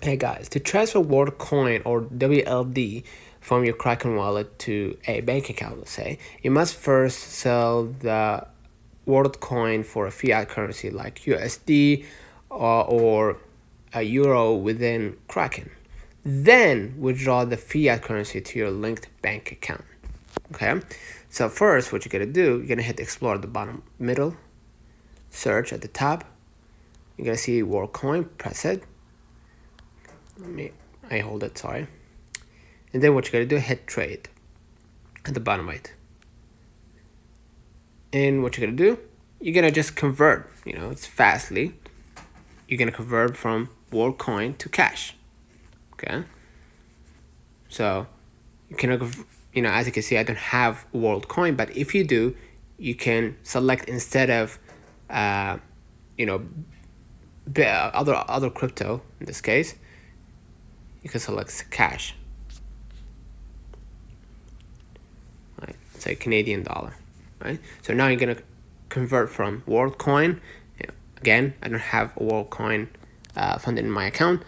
Hey guys, to transfer Worldcoin or WLD from your Kraken wallet to a bank account, let's say, you must first sell the Worldcoin for a fiat currency like USD or a euro within Kraken. Then withdraw the fiat currency to your linked bank account. Okay, so first what you're gonna do, you're gonna hit explore at the bottom middle, search at the top. You're gonna see Worldcoin, press it. I hold it, sorry. And then what you're gonna do, hit trade at the bottom right. And what you're gonna do, you're gonna just convert, it's fastly. You're gonna convert from Worldcoin to cash. Okay. So you can, as you can see, I don't have Worldcoin, but if you do, you can select instead of, other crypto in this case, you can select cash. Right, say Canadian dollar. Right. So now you're gonna convert from Worldcoin. Again, I don't have a Worldcoin funded in my account.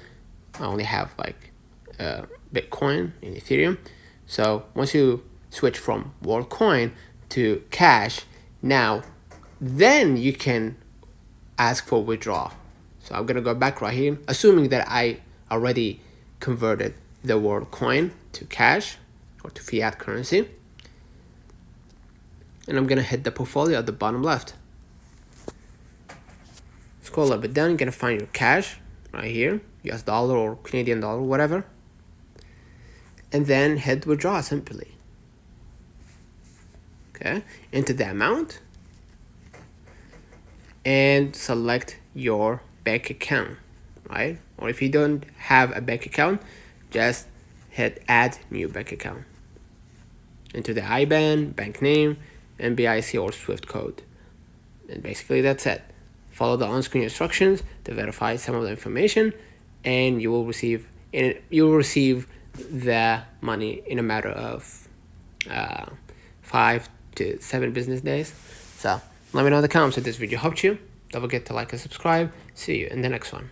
I only have like Bitcoin and Ethereum. So once you switch from Worldcoin to cash, then you can ask for withdrawal. So I'm gonna go back right here, assuming that I already converted the Worldcoin to cash or to fiat currency. And I'm gonna hit the portfolio at the bottom left. Scroll a little bit down, you're gonna find your cash right here, US dollar or Canadian dollar, whatever. And then hit withdraw simply. Okay, enter the amount and select your bank account, right? Or if you don't have a bank account, just hit add new bank account. Enter the IBAN, bank name, NBIC or SWIFT code. And basically that's it. Follow the on-screen instructions to verify some of the information, and you will receive the money in a matter of 5 to 7 business days. So let me know in the comments if this video helped you. Don't forget to like and subscribe. See you in the next one.